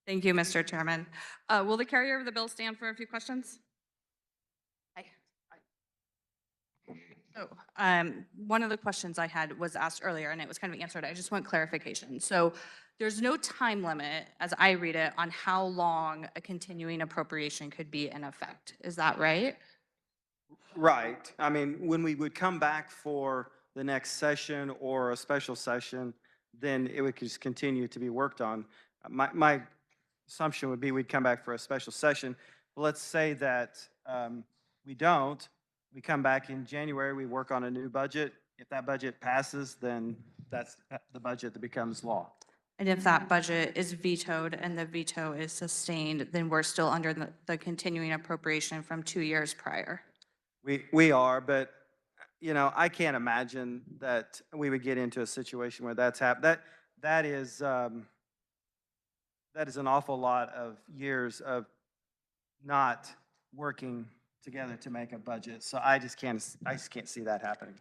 Thank you, Mr. Chairman. Will the carrier of the bill stand for a few questions? Hi. So, one of the questions I had was asked earlier, and it was kind of answered. I just want clarification. So, there's no time limit, as I read it, on how long a continuing appropriation could be in effect. Is that right? Right. I mean, when we would come back for the next session or a special session, then it would just continue to be worked on. My assumption would be we'd come back for a special session. But let's say that we don't. We come back in January, we work on a new budget. If that budget passes, then that's the budget that becomes law. And if that budget is vetoed and the veto is sustained, then we're still under the continuing appropriation from 2 years prior. We are, but I can't imagine that we would get into a situation where that's happened. That is an awful lot of years of not working together to make a budget. So I just can't see that happening.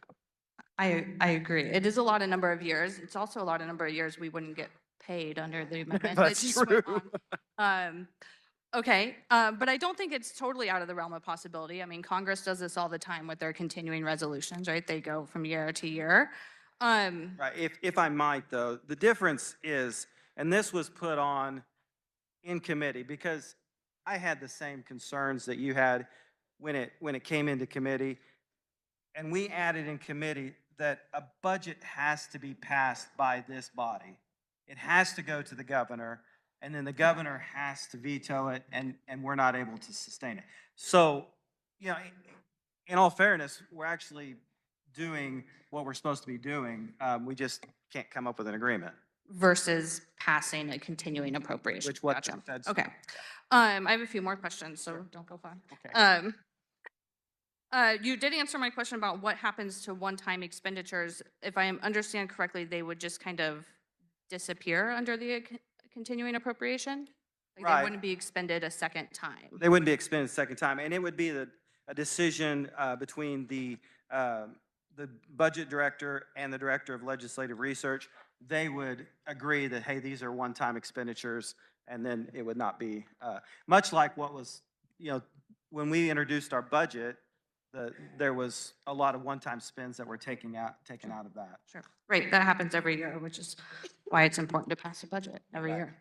I agree. It is a lot of number of years. It's also a lot of number of years we wouldn't get paid under the amendment. That's that just went true. on. Okay, but I don't think it's totally out of the realm of possibility. I mean, Congress does this all the time with their continuing resolutions, right? They go from year to year. Right. If I might, though, the difference is, and this was put on in committee because I had the same concerns that you had when it came into committee, and we added in committee that a budget has to be passed by this body. It has to go to the governor, and then the governor has to veto it, and we're not able to sustain it. So, in all fairness, we're actually doing what we're supposed to be doing. We just can't come up with an agreement. Versus passing a continuing appropriation. Which what Gotcha. that's Okay. I have a few more questions, so don't go far. Okay. You did answer my question about what happens to one-time expenditures. If I understand correctly, they would just kind of disappear under the continuing appropriation? Like Right. They wouldn't be expended a second time. They wouldn't be expended a second time, and it would be a decision between the budget director and the director of legislative research. They would agree that, hey, these are one-time expenditures, and then it would not be much like what was, when we introduced our budget. There was a lot of one-time spends that were taken out of that. Sure. Right. That happens every year, which is why it's important to pass a budget every year.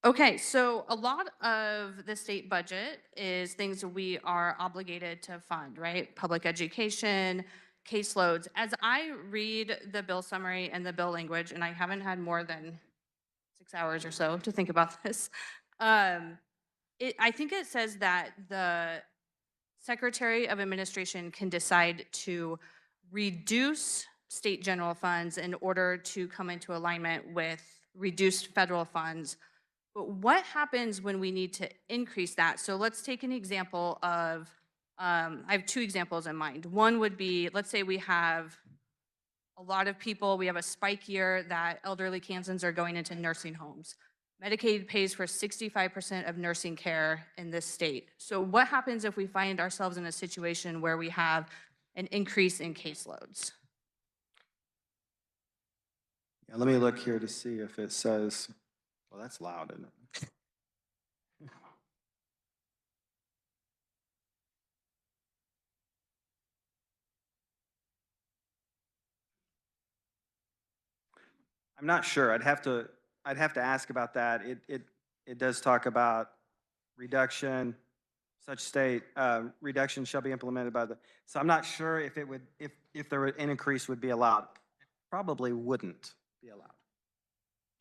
Okay. So a lot of the state budget is things that we are obligated to fund, right? Public education, caseloads. As I read the bill summary and the bill language, and I haven't had more than 6 hours or so to think about this, I think it says that the Secretary of Administration can decide to reduce state general funds in order to come into alignment with reduced federal funds. But what happens when we need to increase that? So let's take an example of, I have two examples in mind. One would be, let's say we have a lot of people, we have a spike year that elderly Kansans are going into nursing homes. Medicaid pays for 65% of nursing care in this state. So what happens if we find ourselves in a situation where we have an increase in caseloads? Yeah, let me look here to see if it says, well, that's loud, isn't it? I'm not sure. I'd have to ask about that. It does talk about reduction, such state reduction shall be implemented by the. So I'm not sure if it would if there were an increase would be allowed. It probably wouldn't be allowed.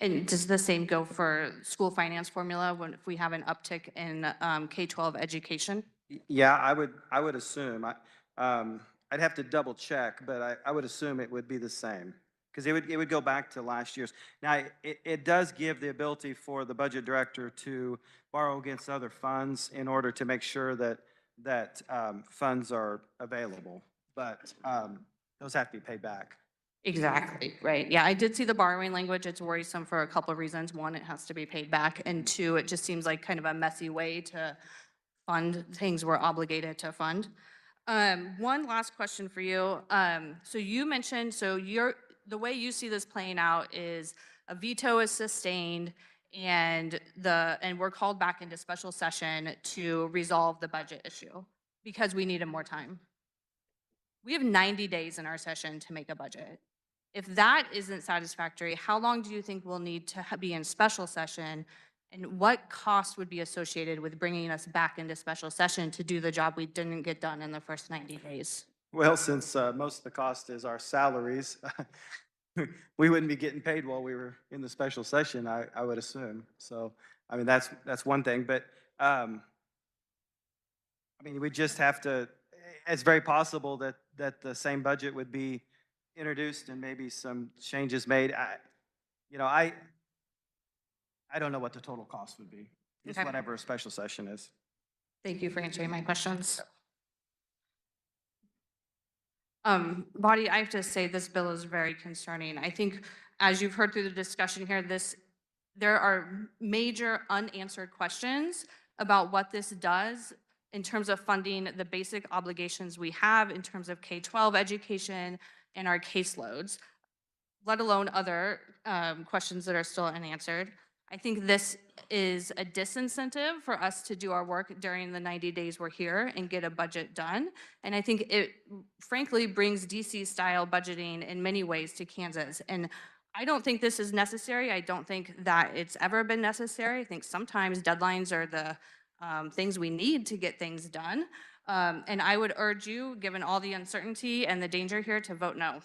And does the same go for school finance formula when if we have an uptick in K-12 education? Yeah, I would assume. I'd have to double check, but I would assume it would be the same because it would go back to last year's. Now it does give the ability for the budget director to borrow against other funds in order to make sure that funds are available, but those have to be paid back. Exactly, right. Yeah, I did see the borrowing language. It's worrisome for a couple of reasons. One, it has to be paid back. And two, it just seems like kind of a messy way to fund things we're obligated to fund. One last question for you. So you mentioned, the way you see this playing out is a veto is sustained. and we're called back into special session to resolve the budget issue because we needed more time. We have 90 days in our session to make a budget. If that isn't satisfactory, how long do you think we'll need to be in special session? And what cost would be associated with bringing us back into special session to do the job we didn't get done in the first 90 days? Well, since most of the cost is our salaries, we wouldn't be getting paid while we were in the special session, I would assume. So, I mean, that's one thing. But I mean, we just have to. It's very possible that the same budget would be introduced and maybe some changes made. You know, I don't know what the total cost would be. Just Okay. whatever a special session is. Thank you for answering my questions. Body, I have to say this bill is very concerning. I think as you've heard through the discussion here, there are major unanswered questions about what this does in terms of funding the basic obligations we have in terms of K-12 education and our caseloads, let alone other questions that are still unanswered. I think this is a disincentive for us to do our work during the 90 days we're here and get a budget done. And I think it frankly brings DC style budgeting in many ways to Kansas. And I don't think this is necessary. I don't think that it's ever been necessary. I think sometimes deadlines are the things we need to get things done. And I would urge you, given all the uncertainty and the danger here, to vote no.